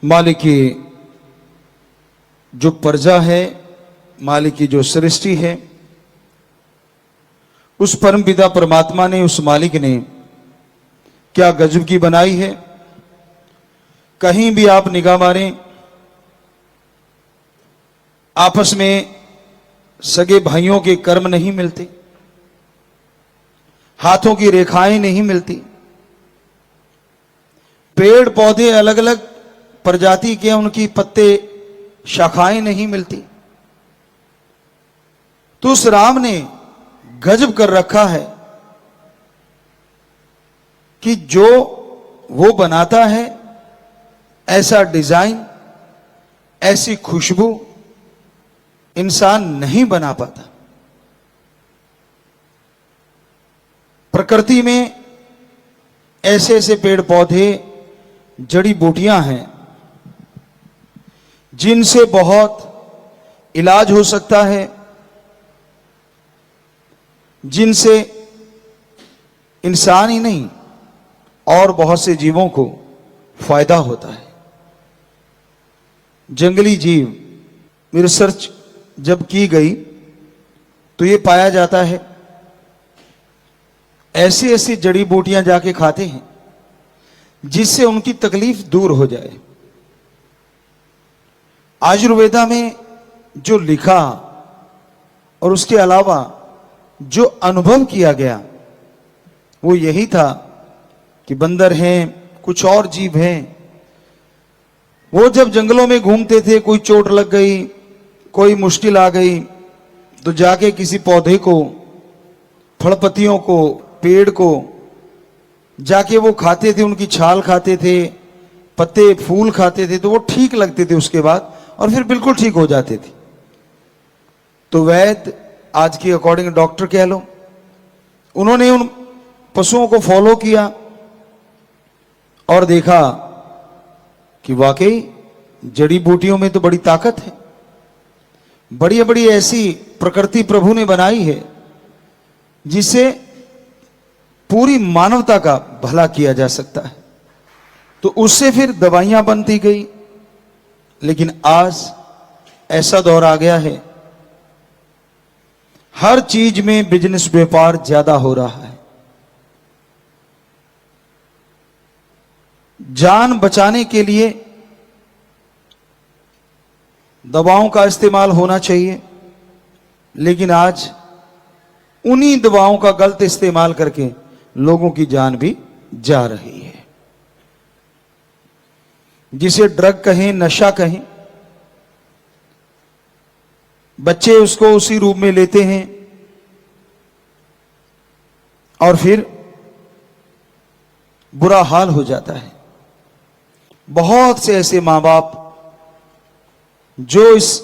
मालिक की जो प्रजा है, मालिक की जो सृष्टि है, उस परम पिता परमात्मा ने, उस मालिक ने क्या गजब की बनाई है। कहीं भी आप निगाह मारें, आपस में सगे भाइयों के कर्म नहीं मिलते, हाथों की रेखाएं नहीं मिलती, पेड़ पौधे अलग अलग प्रजाति के उनकी पत्ते शाखाएं नहीं मिलती। तो उस राम ने गजब कर रखा है कि जो वो बनाता है, ऐसा डिजाइन, ऐसी खुशबू इंसान नहीं बना पाता। प्रकृति में ऐसे ऐसे पेड़ पौधे, जड़ी बूटियां हैं जिनसे बहुत इलाज हो सकता है, जिनसे इंसान ही नहीं और बहुत से जीवों को फायदा होता है। जंगली जीव रिसर्च जब की गई तो ये पाया जाता है ऐसी ऐसी जड़ी बूटियां जाके खाते हैं जिससे उनकी तकलीफ दूर हो जाए। आयुर्वेदा में जो लिखा और उसके अलावा जो अनुभव किया गया वो यही था कि बंदर हैं, कुछ और जीव हैं, वो जब जंगलों में घूमते थे, कोई चोट लग गई, कोई मुश्किल आ गई, तो जाके किसी पौधे को, फलपत्तियों को, पेड़ को जाके वो खाते थे, उनकी छाल खाते थे, पत्ते फूल खाते थे, तो वो ठीक लगते थे उसके बाद, और फिर बिल्कुल ठीक हो जाते थे। तो वैद्य, आज के अकॉर्डिंग डॉक्टर कह लो, उन्होंने उन पशुओं को फॉलो किया और देखा कि वाकई जड़ी बूटियों में तो बड़ी ताकत है, बड़ी बड़ी ऐसी प्रकृति प्रभु ने बनाई है जिससे पूरी मानवता का भला किया जा सकता है। तो उससे फिर दवाइयां बनती गई। लेकिन आज ऐसा दौर आ गया है, हर चीज में बिजनेस, व्यापार ज्यादा हो रहा है। जान बचाने के लिए दवाओं का इस्तेमाल होना चाहिए, लेकिन आज उन्हीं दवाओं का गलत इस्तेमाल करके लोगों की जान भी जा रही है। जिसे ड्रग कहें, नशा कहें, बच्चे उसको उसी रूप में लेते हैं और फिर बुरा हाल हो जाता है। बहुत से ऐसे मां बाप जो इस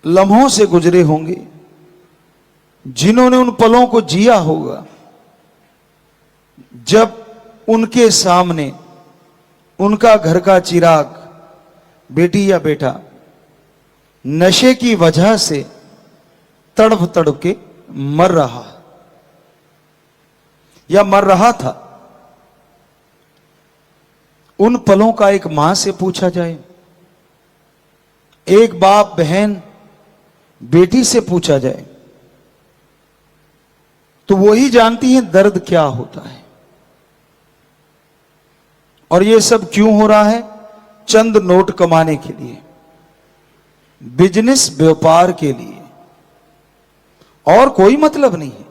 लम्हों से गुजरे होंगे, जिन्होंने उन पलों को जिया होगा जब उनके सामने उनका घर का चिराग, बेटी या बेटा, नशे की वजह से तड़प तड़प के मर रहा या मर रहा था। उन पलों का एक मां से पूछा जाए, एक बाप बहन बेटी से पूछा जाए, तो वो ही जानती है दर्द क्या होता है। और ये सब क्यों हो रहा है? चंद नोट कमाने के लिए, बिजनेस, व्यापार के लिए, और कोई मतलब नहीं है।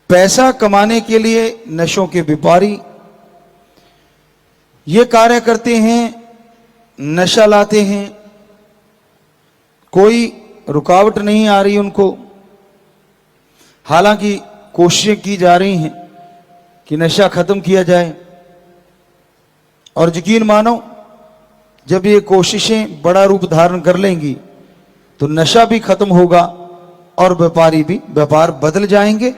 पैसा कमाने के लिए नशों के व्यापारी ये कार्य करते हैं, नशा लाते हैं, कोई रुकावट नहीं आ रही उनको। हालांकि कोशिशें की जा रही हैं कि नशा खत्म किया जाए, और यकीन मानो जब ये कोशिशें बड़ा रूप धारण कर लेंगी तो नशा भी खत्म होगा और व्यापारी भी, व्यापार बदल जाएंगे।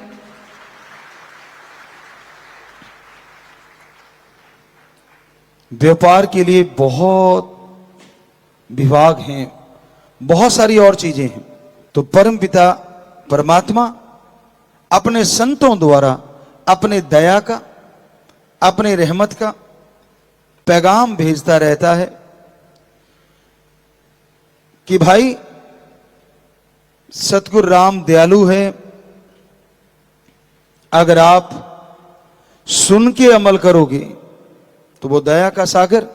व्यापार के लिए बहुत विभाग हैं, बहुत सारी और चीजें हैं। तो परम पिता परमात्मा अपने संतों द्वारा अपने दया का, अपने रहमत का पैगाम भेजता रहता है कि भाई सतगुरु राम दयालु है, अगर आप सुन के अमल करोगे तो वो दया का सागर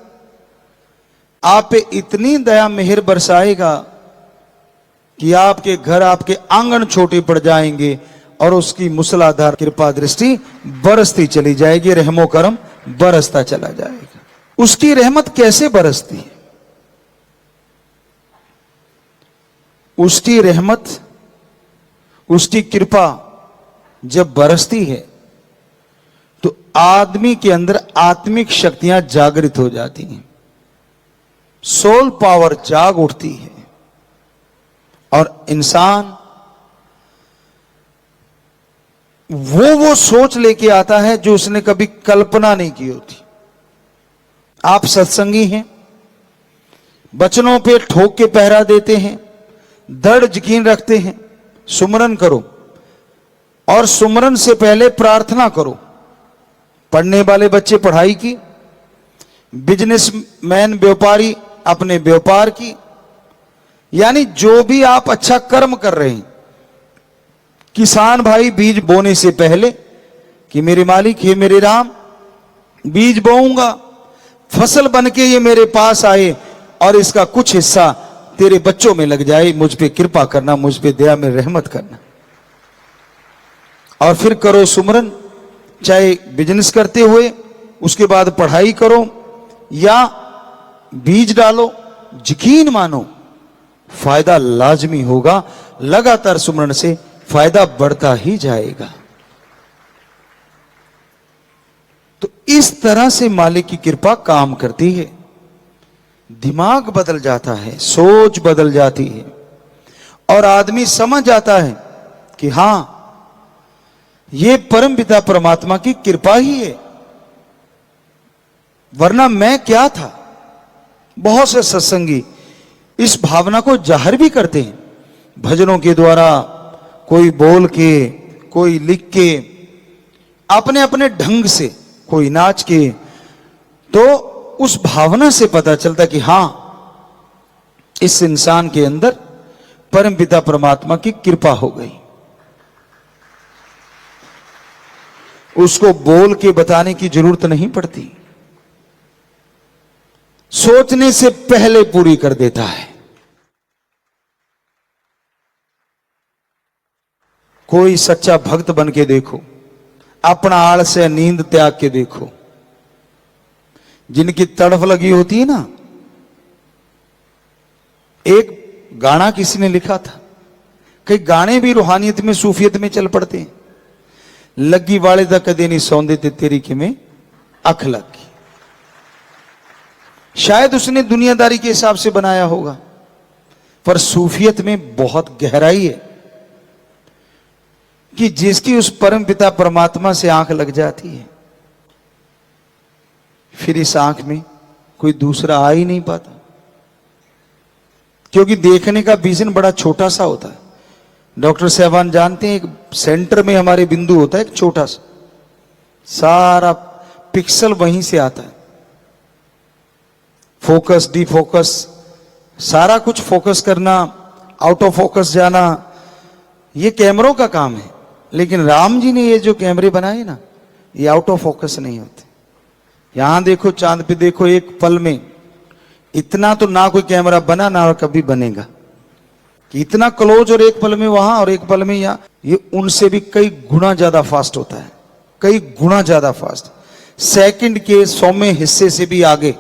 आप पे इतनी दया मेहर बरसाएगा कि आपके घर, आपके आंगन छोटे पड़ जाएंगे और उसकी मूसलाधार कृपा दृष्टि बरसती चली जाएगी, रहमो करम बरसता चला जाएगा। उसकी रहमत कैसे बरसती है? उसकी रहमत, उसकी कृपा जब बरसती है तो आदमी के अंदर आत्मिक शक्तियां जागृत हो जाती हैं, सोल पावर जाग उठती है और इंसान वो सोच लेके आता है जो उसने कभी कल्पना नहीं की होती। आप सत्संगी हैं, वचनों पे ठोक के पहरा देते हैं, दृढ़ यकीन रखते हैं, सुमरन करो और सुमरन से पहले प्रार्थना करो। पढ़ने वाले बच्चे पढ़ाई की, बिजनेसमैन व्यापारी अपने व्यापार की, यानी जो भी आप अच्छा कर्म कर रहे हैं। किसान भाई बीज बोने से पहले कि मेरे मालिक, हे मेरे राम, बीज बोऊंगा, फसल बन के ये मेरे पास आए और इसका कुछ हिस्सा तेरे बच्चों में लग जाए, मुझ पे कृपा करना, मुझ पे दया में रहमत करना। और फिर करो सुमरन, चाहे बिजनेस करते हुए, उसके बाद पढ़ाई करो या बीज डालो, यकीन मानो फायदा लाजमी होगा। लगातार सुमरन से फायदा बढ़ता ही जाएगा। तो इस तरह से मालिक की कृपा काम करती है। दिमाग बदल जाता है, सोच बदल जाती है और आदमी समझ जाता है कि हां, ये परम पिता परमात्मा की कृपा ही है, वरना मैं क्या था। बहुत से सत्संगी इस भावना को जाहिर भी करते हैं, भजनों के द्वारा, कोई बोल के, कोई लिख के, अपने अपने ढंग से, कोई नाच के। तो उस भावना से पता चलता कि हां, इस इंसान के अंदर परम पिता परमात्मा की कृपा हो गई। उसको बोल के बताने की जरूरत नहीं पड़ती, सोचने से पहले पूरी कर देता है। कोई सच्चा भक्त बन के देखो, अपना आड़ से नींद त्याग के देखो। जिनकी तड़फ लगी होती है ना, एक गाना किसी ने लिखा था, कई गाने भी रूहानियत में, सूफियत में चल पड़ते हैं। लगी वाले दा कदे नहीं सौंदे ते तेरी किमें अख लगी। शायद उसने दुनियादारी के हिसाब से बनाया होगा, पर सूफियत में बहुत गहराई है कि जिसकी उस परम पिता परमात्मा से आंख लग जाती है, फिर इस आंख में कोई दूसरा आ ही नहीं पाता, क्योंकि देखने का विजन बड़ा छोटा सा होता है। डॉक्टर साहबान जानते हैं, एक सेंटर में हमारे बिंदु होता है, एक छोटा सा, सारा पिक्सल वहीं से आता है। फोकस, डी फोकस, सारा कुछ फोकस करना, आउट ऑफ फोकस जाना, ये कैमरों का काम है। लेकिन राम जी ने ये जो कैमरे बनाए ना, ये आउट ऑफ फोकस नहीं होते। यहां देखो, चांद पे देखो, एक पल में इतना तो ना कोई कैमरा बना ना कभी बनेगा कि इतना क्लोज, और एक पल में वहां और एक पल में यहां। ये उनसे भी कई गुना ज्यादा फास्ट होता है, कई गुना ज्यादा फास्ट, सेकंड के 100वें हिस्से से भी आगे।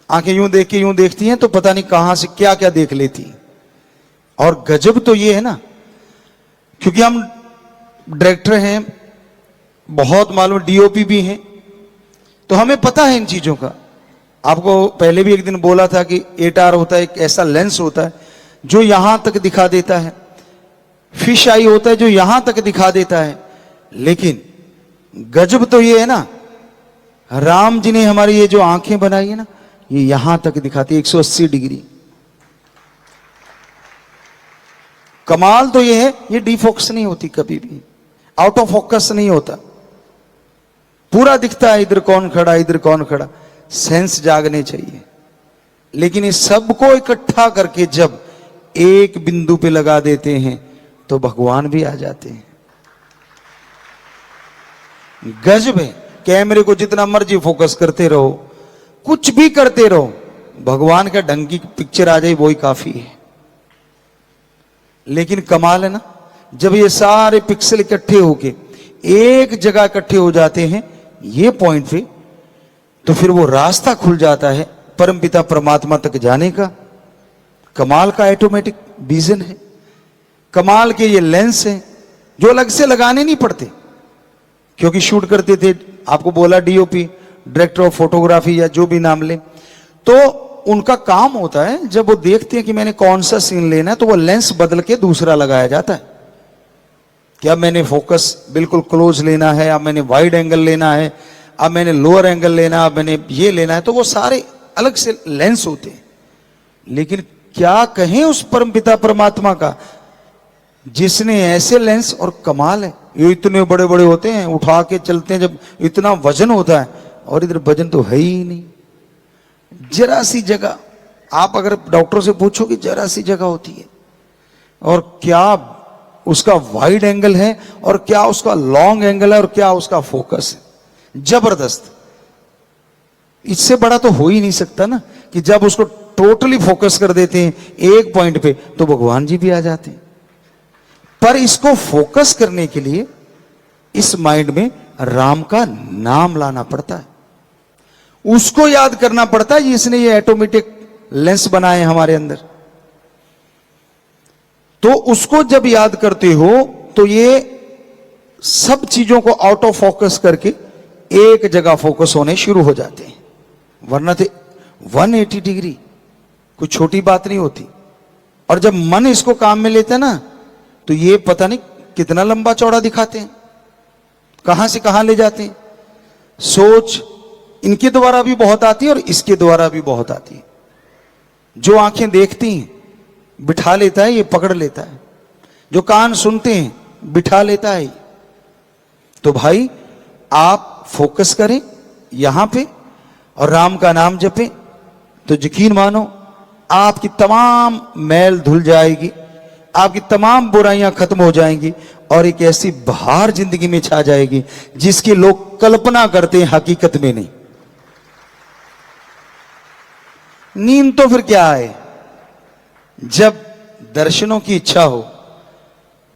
आंखें यूं देख के यूं देखती हैं तो पता नहीं कहां से क्या क्या देख लेती। और गजब तो ये है ना, क्योंकि हम डायरेक्टर हैं, बहुत मालूम डीओपी भी हैं, तो हमें पता है इन चीजों का। आपको पहले भी एक दिन बोला था कि एटार होता है, एक ऐसा लेंस होता है जो यहां तक दिखा देता है, फिश आई होता है जो यहां तक दिखा देता है। लेकिन गजब तो ये है ना, राम जी ने हमारी ये जो आंखें बनाई है ना, ये यहां तक दिखाती है 180 डिग्री। कमाल तो ये है, ये डीफोकस नहीं होती कभी भी, आउट ऑफ फोकस नहीं होता, पूरा दिखता है इधर कौन खड़ा, इधर कौन खड़ा। सेंस जागने चाहिए। लेकिन इस सबको इकट्ठा करके जब एक बिंदु पे लगा देते हैं तो भगवान भी आ जाते हैं। गजब है। कैमरे को जितना मर्जी फोकस करते रहो, कुछ भी करते रहो, भगवान का ढंग की पिक्चर आ जाए वही काफी है। लेकिन कमाल है ना, जब ये सारे पिक्सल इकट्ठे होके एक जगह इकट्ठे हो जाते हैं ये पॉइंट पे, तो फिर वो रास्ता खुल जाता है परमपिता परमात्मा तक जाने का। कमाल का ऑटोमेटिक विजन है, कमाल के ये लेंस हैं जो अलग से लगाने नहीं पड़ते। क्योंकि शूट करते थे, आपको बोला डीओपी, डायरेक्टर ऑफ फोटोग्राफी या जो भी नाम ले, तो उनका काम होता है जब वो देखते हैं कि मैंने कौन सा सीन लेना है तो वो लेंस बदल के दूसरा लगाया जाता है। क्या मैंने फोकस बिल्कुल क्लोज लेना है, अब मैंने वाइड एंगल लेना है, अब मैंने लोअर एंगल लेना, अब मैंने ये लेना है, तो वो सारे अलग से लेंस होते हैं। लेकिन क्या कहें उस परमपिता परमात्मा का जिसने ऐसे लेंस, और कमाल है ये इतने बड़े बड़े होते हैं, उठा के चलते हैं जब इतना वजन होता है, और इधर वजन तो है ही नहीं। जरा सी जगह, आप अगर डॉक्टर से पूछो कि जरा सी जगह होती है, और क्या उसका वाइड एंगल है और क्या उसका लॉन्ग एंगल है और क्या उसका फोकस है, जबरदस्त। इससे बड़ा तो हो ही नहीं सकता ना कि जब उसको टोटली फोकस कर देते हैं एक पॉइंट पे तो भगवान जी भी आ जाते हैं। पर इसको फोकस करने के लिए इस माइंड में राम का नाम लाना पड़ता है, उसको याद करना पड़ता है जिसने ये ऑटोमेटिक लेंस बनाए हमारे अंदर। तो उसको जब याद करते हो तो ये सब चीजों को आउट ऑफ फोकस करके एक जगह फोकस होने शुरू हो जाते हैं। वरना तो 180 डिग्री कोई छोटी बात नहीं होती। और जब मन इसको काम में लेता है ना तो ये पता नहीं कितना लंबा चौड़ा दिखाते हैं, कहां से कहां ले जाते हैं। सोच इनके द्वारा भी बहुत आती है और इसके द्वारा भी बहुत आती है। जो आंखें देखती हैं बिठा लेता है, ये पकड़ लेता है। जो कान सुनते हैं बिठा लेता है। तो भाई आप फोकस करें यहां पे और राम का नाम जपें, तो यकीन मानो आपकी तमाम मैल धुल जाएगी, आपकी तमाम बुराइयां खत्म हो जाएंगी और एक ऐसी बहार जिंदगी में छा जाएगी जिसकी लोग कल्पना करते हैं, हकीकत में नहीं। नींद तो फिर क्या है, जब दर्शनों की इच्छा हो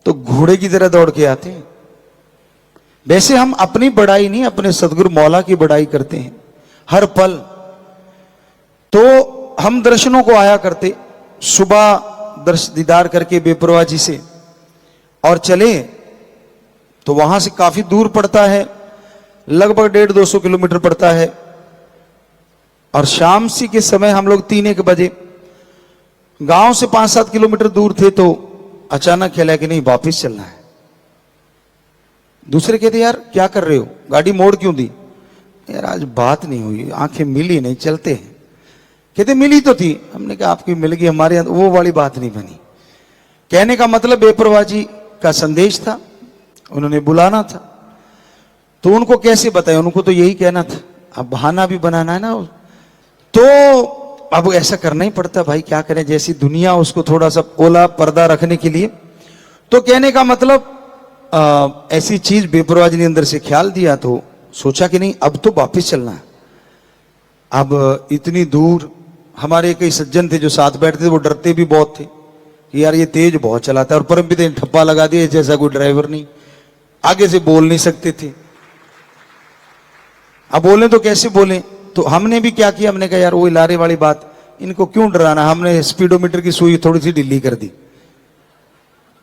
तो घोड़े की तरह दौड़ के आते हैं। वैसे हम अपनी बड़ाई नहीं, अपने सदगुरु मौला की बड़ाई करते हैं हर पल। तो हम दर्शनों को आया करते, सुबह दीदार करके बेपरवाह जी से और चले तो वहां से काफी दूर पड़ता है, लगभग 150-200 किलोमीटर पड़ता है। और शाम सी के समय हम लोग 3-1 बजे गांव से 5-7 किलोमीटर दूर थे तो अचानक ख्याल कि नहीं वापिस चलना है। दूसरे कहते यार क्या कर रहे हो, गाड़ी मोड़ क्यों दी? यार आज बात नहीं हुई, आंखें मिली नहीं, चलते हैं। कहते मिली तो थी, हमने कहा आपकी मिल गई, हमारे वो वाली बात नहीं बनी। कहने का मतलब बेपरवाह जी का संदेश था, उन्होंने बुलाना था। तो उनको कैसे बताया, उनको तो यही कहना था, अब बहाना भी बनाना है ना, तो अब ऐसा करना ही पड़ता भाई, क्या करें, जैसी दुनिया उसको थोड़ा सा ओला पर्दा रखने के लिए। तो कहने का मतलब ऐसी चीज बेपरवाह जी ने अंदर से ख्याल दिया, तो सोचा कि नहीं अब तो वापिस चलना है। अब इतनी दूर हमारे कई सज्जन थे जो साथ बैठते थे, वो डरते भी बहुत थे कि यार ये तेज बहुत चलाता है, और परमपिता ने ठप्पा लगा दिया जैसा कोई ड्राइवर नहीं, आगे से बोल नहीं सकते थे। अब बोले तो कैसे बोले, तो हमने भी क्या किया, हमने कहा यार वो लारे वाली बात, इनको क्यों डराना, हमने स्पीडोमीटर की सुई थोड़ी सी ढीली कर दी।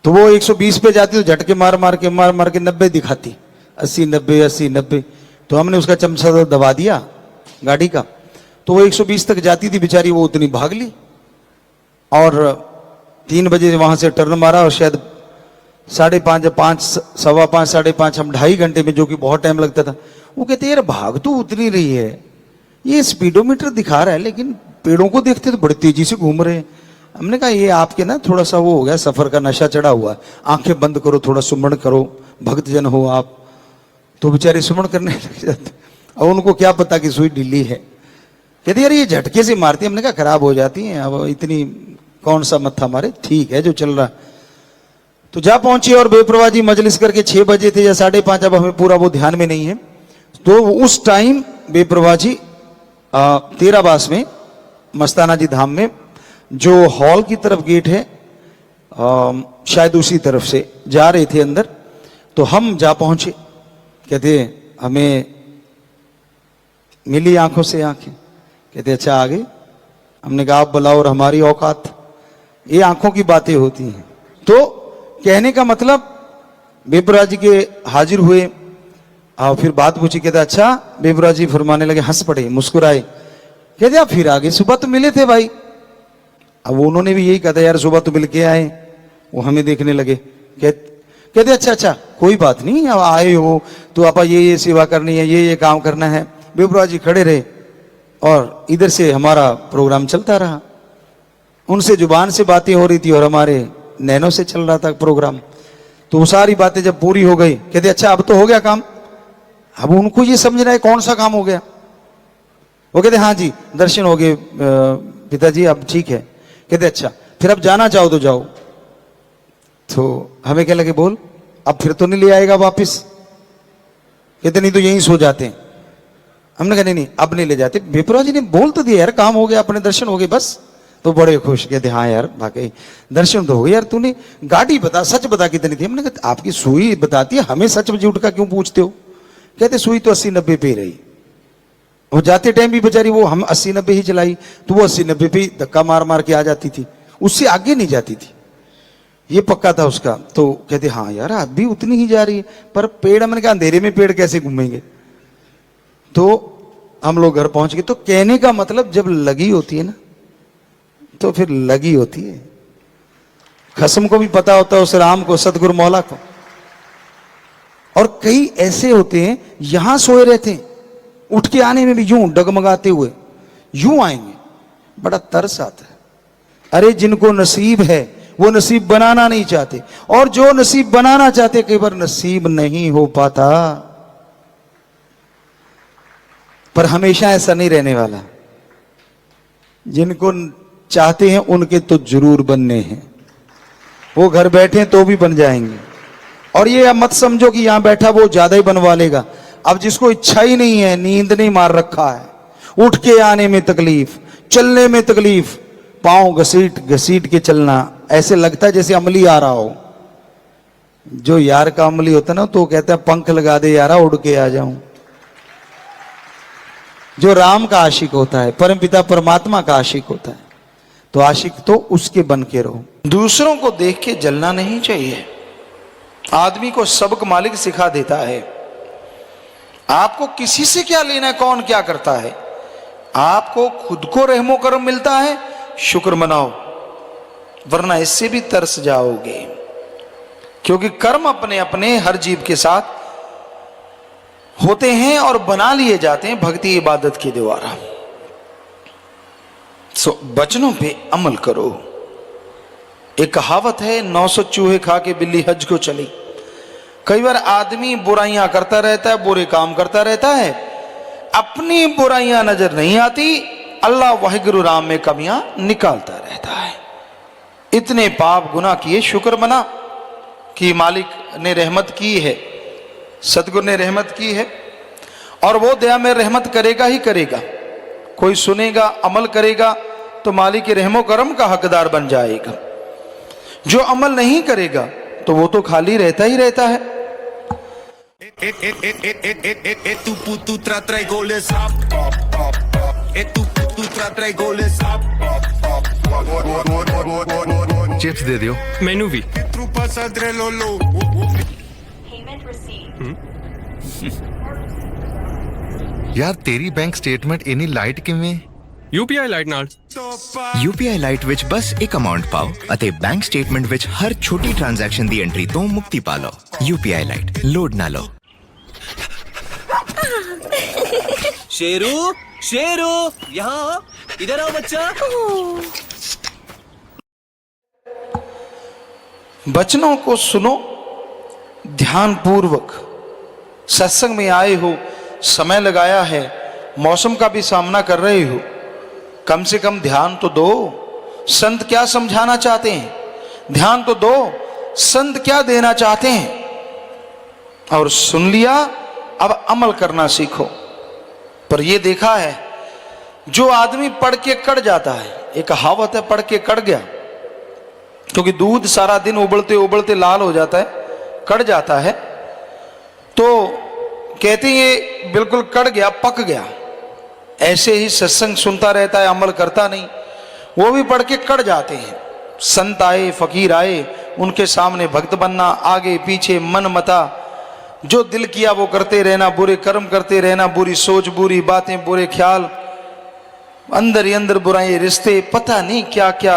तो वो 120 पे जाती तो झटके मार मार के 90 दिखाती, 80-90 80-90। तो हमने उसका चमचा दबा दिया गाड़ी का, तो वो 120 तक जाती थी बेचारी, वो उतनी भाग ली। और 3 बजे वहां से टर्न मारा और शायद 5:30 5 सवा 5 5:30 हम 2.5 घंटे में, जो कि बहुत टाइम लगता था। वो कहते यार भाग तो उतनी रही है, ये स्पीडोमीटर दिखा रहा है लेकिन पेड़ों को देखते तो बड़ी तेजी से घूम रहे हैं। हमने कहा ये आपके ना थोड़ा सा वो हो गया, सफर का नशा चढ़ा हुआ है, आंखें बंद करो, थोड़ा सुमरण करो, भक्तजन हो आप। तो बेचारे सुमरण करने लग जाते, और उनको क्या पता कि सुई ढीली है। कहते यार ये झटके से मारती है। हमने कहा खराब हो जाती हैं, अब इतनी कौन सा मत्था मारे, ठीक है जो चल रहा। तो जा पहुंचे और बेप्रवाह जी मजलिस करके 6 बजे थे या 5:30, अब हमें पूरा वो ध्यान में नहीं है। तो उस टाइम बेप्रवाह जी तेराबास में मस्ताना जी धाम में जो हॉल की तरफ गेट है, शायद उसी तरफ से जा रहे थे अंदर। तो हम जा पहुंचे, कहते हमें मिली आंखों से आंखें। कहते अच्छा आ गए। हमने कहा आप बुलाओ और हमारी औकात, ये आंखों की बातें होती हैं। तो कहने का मतलब बेपरा जी के हाजिर हुए और फिर बात पूछी। कहते अच्छा, बेपरा जी फरमाने लगे, हंस पड़े, मुस्कुराए। कहते आप फिर आगे, सुबह तो मिले थे भाई। अब उन्होंने भी यही कहा था, यार सुबह तो मिल के आए। वो हमें देखने लगे। कहते अच्छा कोई बात नहीं, अब आए हो तो आपा ये सेवा करनी है, ये काम करना है। बेपरा जी खड़े रहे और इधर से हमारा प्रोग्राम चलता रहा। उनसे जुबान से बातें हो रही थी और हमारे नैनों से चल रहा था प्रोग्राम। तो वो सारी बातें जब पूरी हो गई, कहते अच्छा अब तो हो गया काम। अब उनको ये समझना है कौन सा काम हो गया। वो कहते हाँ जी दर्शन हो गए पिताजी, अब ठीक है। कहते अच्छा फिर अब जाना चाहो तो जाओ। तो हमें क्या लगे, बोल अब फिर तो नहीं ले आएगा वापिस। कहते नहीं तो यहीं सो जाते हैं। हमने कहा नहीं अब नहीं ले जाते। बेपरा जी ने बोल तो दिया यार, काम हो गया, अपने दर्शन हो गए बस। तो बड़े खुश, कहते हाँ यार वाकई दर्शन तो हो गए। यार तूने गाड़ी बता, सच बता कितनी थी। हमने कहा आपकी सुई बताती है, हमें सच झूठ का क्यों पूछते हो। कहते सुई तो 80-90 पे रही। वो जाते टाइम भी बेचारी वो हम 80-90 ही चलाई, तो वो 80-90 पे धक्का मार मार के आ जाती थी, उससे आगे नहीं जाती थी, ये पक्का था उसका। तो कहते हाँ यार अब भी उतनी ही जा रही है, पर पेड़, हमने कहा अंधेरे में पेड़ कैसे घूमेंगे। तो हम लोग घर पहुंच गए। तो कहने का मतलब जब लगी होती है ना तो फिर लगी होती है। खसम को भी पता होता है उस राम को, सतगुरु मौला को। और कई ऐसे होते हैं यहां सोए रहते हैं, उठ के आने में भी यूं डगमगाते हुए यूं आएंगे, बड़ा तरस आता है। अरे जिनको नसीब है वो नसीब बनाना नहीं चाहते, और जो नसीब बनाना चाहते कई बार नसीब नहीं हो पाता। पर हमेशा ऐसा नहीं रहने वाला। जिनको चाहते हैं उनके तो जरूर बनने हैं, वो घर बैठे तो भी बन जाएंगे। और ये अब मत समझो कि यहां बैठा वो ज्यादा ही बनवा लेगा। अब जिसको इच्छा ही नहीं है, नींद नहीं मार रखा है, उठ के आने में तकलीफ, चलने में तकलीफ, पांव घसीट घसीट के चलना, ऐसे लगता है जैसे अमली आ रहा हो। जो यार का अमली होता ना तो कहता है पंख लगा दे यारा उड़ के आ जाऊं। जो राम का आशिक होता है, परमपिता परमात्मा का आशिक होता है, तो आशिक तो उसके बन के रहो। दूसरों को देख के जलना नहीं चाहिए। आदमी को सबक मालिक सिखा देता है। आपको किसी से क्या लेना है, कौन क्या करता है। आपको खुद को रहमो करम मिलता है, शुक्र मनाओ, वरना इससे भी तरस जाओगे। क्योंकि कर्म अपने अपने हर जीव के साथ होते हैं और बना लिए जाते हैं भक्ति इबादत के द्वारा। सो वचनों पे अमल करो। एक कहावत है, 900 चूहे खा के बिल्ली हज को चली। कई बार आदमी बुराइयां करता रहता है, बुरे काम करता रहता है, अपनी बुराइयां नजर नहीं आती, अल्लाह वाहिगुरु राम में कमियां निकालता रहता है। इतने पाप गुनाह किए, शुक्र मना कि मालिक ने रहमत की है, सतगुरु ने रहमत की है, और वो दया में रहमत करेगा ही करेगा। कोई सुनेगा, अमल करेगा तो मालिक के रहमो करम का हकदार बन जाएगा। जो अमल नहीं करेगा तो वो तो खाली रहता ही रहता है। चिप्स दे दियो। मेनू भी। यार तेरी बैंक स्टेटमेंट इन्नी लाइट किवें? UPI ਲਾਈਟ ਨਾਲ। UPI ਲਾਈਟ ਵਿੱਚ ਬਸ ਇੱਕ ਅਮਾਉਂਟ ਪਾਓ ਅਤੇ ਬੈਂਕ ਸਟੇਟਮੈਂਟ ਵਿੱਚ ਹਰ ਛੋਟੀ ਟ੍ਰਾਂਜੈਕਸ਼ਨ ਦੀ ਐਂਟਰੀ ਤੋਂ ਮੁਕਤੀ ਪਾ ਲਓ। UPI ਲਾਈਟ ਲੋਡ ਨਾ ਲਓ। शेरू शेरू यहाँ आओ, इधर आओ बच्चा। वचनों को सुनो ध्यान पूर्वक। सत्संग में आए हो, समय लगाया है, मौसम का भी सामना कर रहे हो, कम से कम ध्यान तो दो, संत क्या समझाना चाहते हैं, ध्यान तो दो, संत क्या देना चाहते हैं। और सुन लिया, अब अमल करना सीखो। पर यह देखा है, जो आदमी पढ़ के कड़ जाता है, एक कहावत है, पढ़ के कड़ गया, क्योंकि दूध सारा दिन उबलते उबलते लाल हो जाता है, कड़ जाता है, तो कहते हैं ये बिल्कुल कड़ गया, पक गया। ऐसे ही सत्संग सुनता रहता है, अमल करता नहीं, वो भी पढ़ के कड़ जाते हैं। संत आए, फकीर आए, उनके सामने भक्त बनना, आगे पीछे मन मता, जो दिल किया वो करते रहना, बुरे कर्म करते रहना, बुरी सोच, बुरी बातें, बुरे ख्याल, अंदर ही अंदर बुराई, रिश्ते, पता नहीं क्या क्या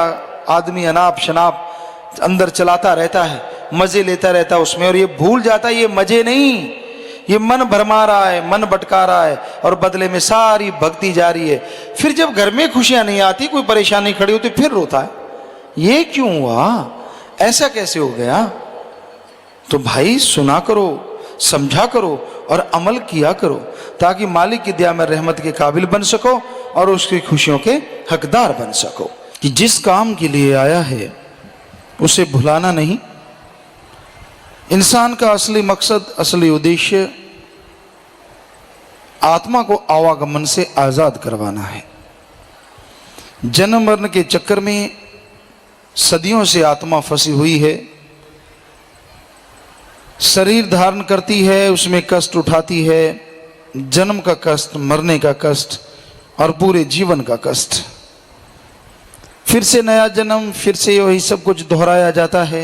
आदमी अनाप शनाप अंदर चलाता रहता है, मजे लेता रहता है उसमें, और ये भूल जाता है ये मजे नहीं, ये मन भरमा रहा है, मन भटका रहा है, और बदले में सारी भक्ति जारी है। फिर जब घर में खुशियां नहीं आती, कोई परेशानी खड़ी होती, फिर रोता है, ये क्यों हुआ, ऐसा कैसे हो गया। तो भाई सुना करो, समझा करो और अमल किया करो, ताकि मालिक की दया में रहमत के काबिल बन सको और उसकी खुशियों के हकदार बन सको। कि जिस काम के लिए आया है उसे भुलाना नहीं। इंसान का असली मकसद, असली उद्देश्य आत्मा को आवागमन से आजाद करवाना है। जन्म मरण के चक्कर में सदियों से आत्मा फंसी हुई है, शरीर धारण करती है, उसमें कष्ट उठाती है, जन्म का कष्ट, मरने का कष्ट और पूरे जीवन का कष्ट। फिर से नया जन्म, फिर से वही सब कुछ दोहराया जाता है।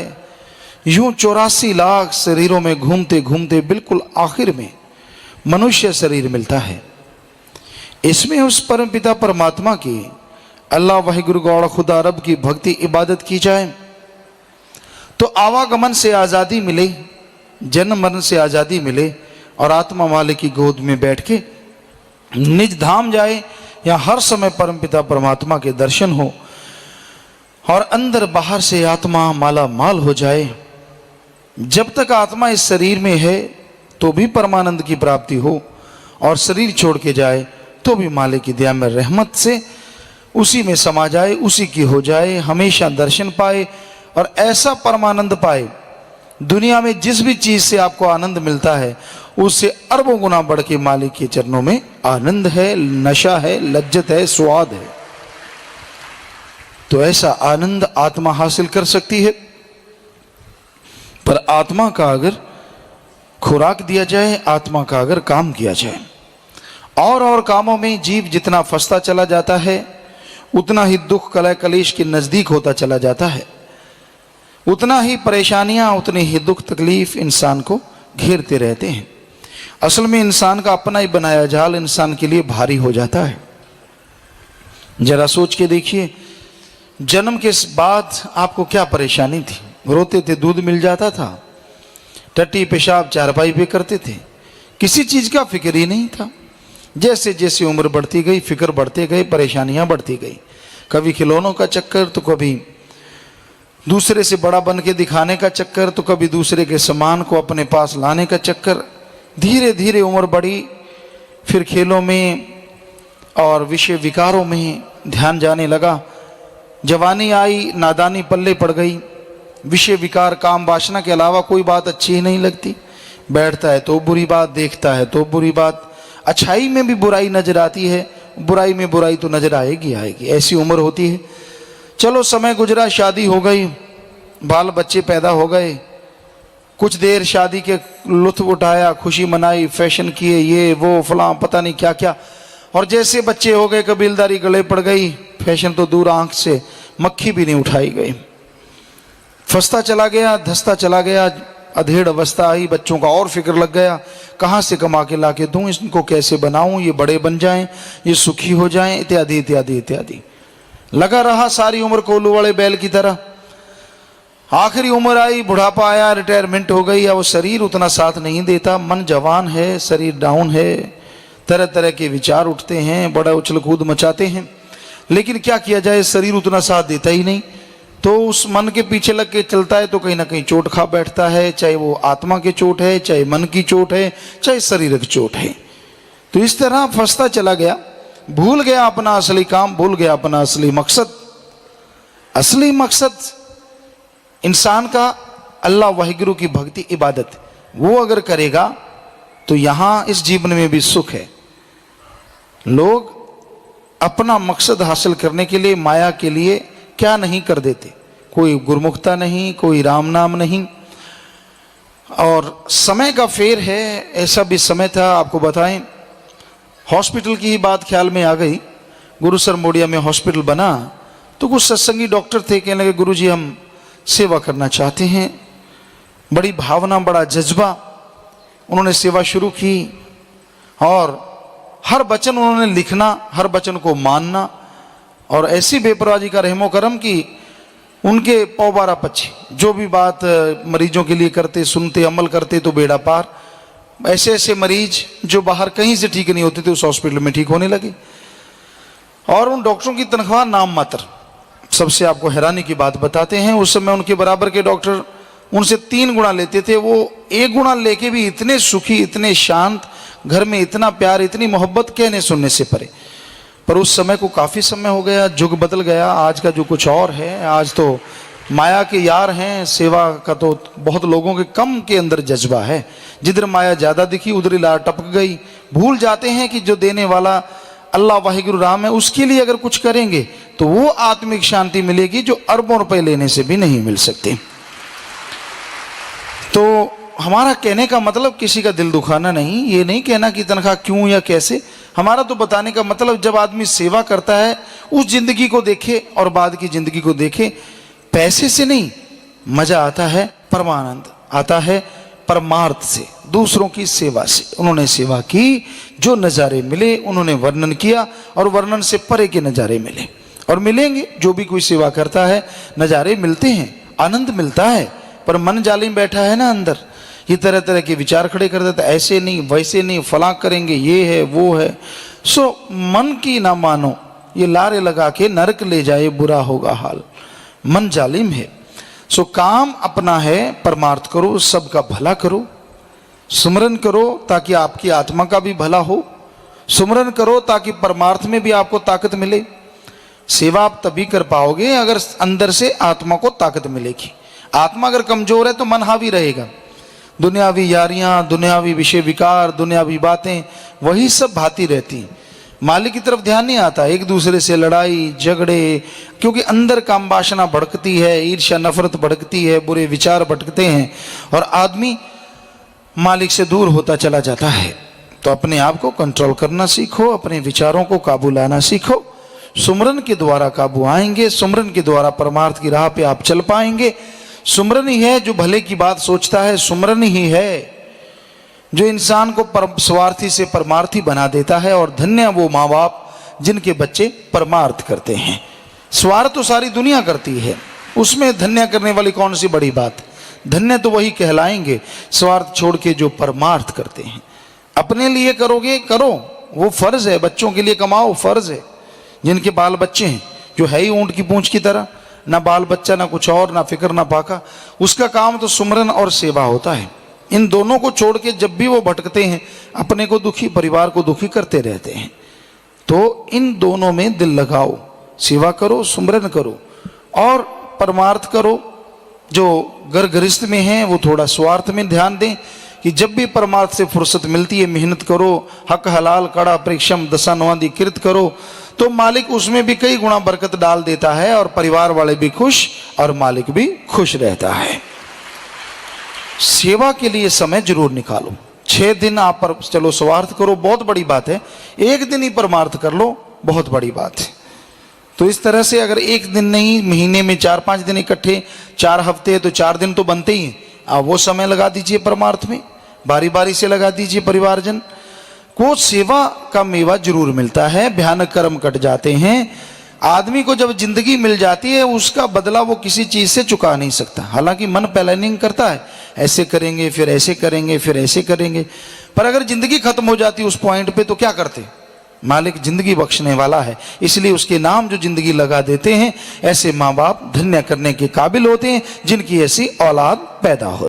यूं 84 लाख शरीरों में घूमते घूमते बिल्कुल आखिर में मनुष्य शरीर मिलता है। इसमें उस परम पिता परमात्मा की, अल्लाह वाहिगुरु गौड़ खुदा रब की भक्ति इबादत की जाए तो आवागमन से आज़ादी मिले, जन्म मरण से आज़ादी मिले, और आत्मा मालिक की गोद में बैठ के निज धाम जाए, या हर समय परम पिता परमात्मा के दर्शन हो और अंदर बाहर से आत्मा माला माल हो जाए। जब तक आत्मा इस शरीर में है तो भी परमानंद की प्राप्ति हो, और शरीर छोड़ के जाए तो भी मालिक की दया में रहमत से उसी में समा जाए, उसी की हो जाए, हमेशा दर्शन पाए और ऐसा परमानंद पाए। दुनिया में जिस भी चीज से आपको आनंद मिलता है उससे अरबों गुना बढ़ के मालिक के चरणों में आनंद है, नशा है, लज्जत है, स्वाद है। तो ऐसा आनंद आत्मा हासिल कर सकती है। पर आत्मा का अगर खुराक दिया जाए, आत्मा का अगर काम किया जाए, और कामों में जीव जितना फंसता चला जाता है उतना ही दुख कलह कलेश के नजदीक होता चला जाता है, उतना ही परेशानियां, उतनी ही दुख तकलीफ इंसान को घेरते रहते हैं। असल में इंसान का अपना ही बनाया जाल इंसान के लिए भारी हो जाता है। जरा सोच के देखिए, जन्म के बाद आपको क्या परेशानी थी? रोते थे, दूध मिल जाता था, टट्टी पेशाब चारपाई पे करते थे, किसी चीज का फिक्र ही नहीं था। जैसे जैसे उम्र बढ़ती गई, फिक्र बढ़ते गए, परेशानियां बढ़ती गई, कभी खिलौनों का चक्कर, तो कभी दूसरे से बड़ा बन के दिखाने का चक्कर, तो कभी दूसरे के सामान को अपने पास लाने का चक्कर। धीरे धीरे उम्र बढ़ी, फिर खेलों में और विषय विकारों में ध्यान जाने लगा। जवानी आई, नादानी पल्ले पड़ गई, विषय विकार काम वासना के अलावा कोई बात अच्छी ही नहीं लगती। बैठता है तो बुरी बात, देखता है तो बुरी बात, अच्छाई में भी बुराई नजर आती है, बुराई में बुराई तो नजर आएगी आएगी, ऐसी उम्र होती है। चलो समय गुजरा, शादी हो गई, बाल बच्चे पैदा हो गए, कुछ देर शादी के लुत्फ उठाया, खुशी मनाई, फैशन किए, ये वो फलां पता नहीं क्या क्या, और जैसे बच्चे हो गए कबीलदारी गले पड़ गई, फैशन तो दूर आंख से मक्खी भी नहीं उठाई गई। फंसता चला गया, धंसता चला गया, अधेड़ अवस्था आई, बच्चों का और फिक्र लग गया, कहाँ से कमा के ला के दूँ, इनको कैसे बनाऊँ, ये बड़े बन जाएं, ये सुखी हो जाएं, इत्यादि इत्यादि इत्यादि। लगा रहा सारी उम्र कोल्हू वाले बैल की तरह। आखिरी उम्र आई, बुढ़ापा आया, रिटायरमेंट हो गई, अब वो शरीर उतना साथ नहीं देता, मन जवान है, शरीर डाउन है, तरह तरह के विचार उठते हैं, बड़ा उछल कूद मचाते हैं, लेकिन क्या किया जाए, शरीर उतना साथ देता ही नहीं। तो उस मन के पीछे लग के चलता है तो कहीं ना कहीं चोट खा बैठता है, चाहे वो आत्मा की चोट है, चाहे मन की चोट है, चाहे शरीर की चोट है। तो इस तरह फंसता चला गया। भूल गया अपना असली काम, भूल गया अपना असली मकसद। असली मकसद इंसान का अल्लाह वाहिगुरु की भक्ति इबादत, वो अगर करेगा तो यहां इस जीवन में भी सुख है। लोग अपना मकसद हासिल करने के लिए, माया के लिए क्या नहीं कर देते। कोई गुरमुखता नहीं, कोई राम नाम नहीं। और समय का फेर है, ऐसा भी समय था, आपको बताएं, हॉस्पिटल की ही बात ख्याल में आ गई। गुरुसर मोडिया में हॉस्पिटल बना तो कुछ सत्संगी डॉक्टर थे, कहने लगे गुरुजी हम सेवा करना चाहते हैं। बड़ी भावना, बड़ा जज्बा, उन्होंने सेवा शुरू की और हर वचन उन्होंने लिखना, हर वचन को मानना, और ऐसी बेपरवाही का रहमो करम कि उनके पौबारा पक्षी जो भी बात मरीजों के लिए करते, सुनते, अमल करते तो बेड़ा पार। ऐसे ऐसे मरीज जो बाहर कहीं से ठीक नहीं होते थे उस हॉस्पिटल में ठीक होने लगे। और उन डॉक्टरों की तनख्वाह नाम मात्र। सबसे आपको हैरानी की बात बताते हैं, उस समय उनके बराबर के डॉक्टर उनसे 3 गुना लेते थे, वो 1 गुना लेके भी इतने सुखी, इतने शांत, घर में इतना प्यार, इतनी मोहब्बत, कहने सुनने से परे। पर उस समय को काफ़ी समय हो गया, युग बदल गया, आज का जो कुछ और है। आज तो माया के यार हैं, सेवा का तो बहुत लोगों के कम के अंदर जज्बा है। जिधर माया ज़्यादा दिखी उधर ही लार टपक गई। भूल जाते हैं कि जो देने वाला अल्लाह वाहिगुरु राम है, उसके लिए अगर कुछ करेंगे तो वो आत्मिक शांति मिलेगी जो अरबों रुपए लेने से भी नहीं मिल सकती। तो हमारा कहने का मतलब किसी का दिल दुखाना नहीं, ये नहीं कहना कि तनख्वाह क्यों या कैसे। हमारा तो बताने का मतलब जब आदमी सेवा करता है उस जिंदगी को देखे और बाद की जिंदगी को देखे। पैसे से नहीं, मजा आता है, परमानंद आता है परमार्थ से, दूसरों की सेवा से। उन्होंने सेवा की, जो नज़ारे मिले उन्होंने वर्णन किया, और वर्णन से परे के नज़ारे मिले और मिलेंगे। जो भी कोई सेवा करता है नज़ारे मिलते हैं, आनंद मिलता है, पर मन जालिम बैठा है ना अंदर, ये तरह तरह के विचार खड़े कर देता है, ऐसे नहीं वैसे नहीं, फलां करेंगे, ये है वो है। सो मन की ना मानो, ये लारे लगा के नरक ले जाए, बुरा होगा हाल। मन जालिम है। सो काम अपना है, परमार्थ करो, सबका भला करो, सुमरन करो ताकि आपकी आत्मा का भी भला हो, सुमरन करो ताकि परमार्थ में भी आपको ताकत मिले। सेवा आप तभी कर पाओगे अगर अंदर से आत्मा को ताकत मिलेगी। आत्मा अगर कमजोर है तो मन हावी रहेगा। दुनियावी यारियां, दुनियावी विषय विकार, दुनियावी बातें वही सब भाती रहती हैं। मालिक की तरफ ध्यान नहीं आता, एक दूसरे से लड़ाई झगड़े, क्योंकि अंदर काम वासना भड़कती है, ईर्ष्या नफरत भड़कती है, बुरे विचार भटकते हैं और आदमी मालिक से दूर होता चला जाता है। तो अपने आप को कंट्रोल करना सीखो, अपने विचारों को काबू लाना सीखो। सुमरन के द्वारा काबू आएंगे, सुमरन के द्वारा परमार्थ की राह पे आप चल पाएंगे। सुमरन ही है जो भले की बात सोचता है, सुमरन ही है जो इंसान को स्वार्थी से परमार्थी बना देता है। और धन्य वो माँ बाप जिनके बच्चे परमार्थ करते हैं। स्वार्थ तो सारी दुनिया करती है, उसमें धन्य करने वाली कौन सी बड़ी बात। धन्य तो वही कहलाएंगे स्वार्थ छोड़ के जो परमार्थ करते हैं। अपने लिए करोगे करो, वो फर्ज है, बच्चों के लिए कमाओ, फर्ज है। जिनके बाल बच्चे हैं, जो है ही ऊंट की पूंछ की तरह, ना बाल बच्चा ना कुछ और, ना फिक्र ना पाका, उसका काम तो सुमरन और सेवा होता है। इन दोनों को छोड़ के जब भी वो भटकते हैं, अपने को दुखी, परिवार को दुखी करते रहते हैं। तो इन दोनों में दिल लगाओ, सेवा करो, सुमरन करो और परमार्थ करो। जो घर गृहस्थ में हैं वो थोड़ा स्वार्थ में ध्यान दें कि जब भी परमार्थ से फुर्सत मिलती है मेहनत करो, हक हलाल कड़ा परिश्रम दशा नवादी कृत करो, तो मालिक उसमें भी कई गुना बरकत डाल देता है और परिवार वाले भी खुश और मालिक भी खुश रहता है। सेवा के लिए समय जरूर निकालो। 6 दिन आप पर चलो स्वार्थ करो, बहुत बड़ी बात है। 1 दिन ही परमार्थ कर लो, बहुत बड़ी बात है। तो इस तरह से अगर 1 दिन नहीं, महीने में 4-5 दिन इकट्ठे, 4 हफ्ते तो 4 दिन तो बनते ही हैं। आप वो समय लगा दीजिए परमार्थ में, बारी बारी से लगा दीजिए। परिवारजन को सेवा का मेवा जरूर मिलता है, भयानक कर्म कट जाते हैं। आदमी को जब जिंदगी मिल जाती है उसका बदला वो किसी चीज से चुका नहीं सकता। हालांकि मन प्लानिंग करता है, ऐसे करेंगे फिर ऐसे करेंगे फिर ऐसे करेंगे, पर अगर जिंदगी खत्म हो जाती उस पॉइंट पे तो क्या करते। मालिक जिंदगी बख्शने वाला है, इसलिए उसके नाम जो जिंदगी लगा देते हैं, ऐसे माँ बाप धन्य करने के काबिल होते हैं जिनकी ऐसी औलाद पैदा हो।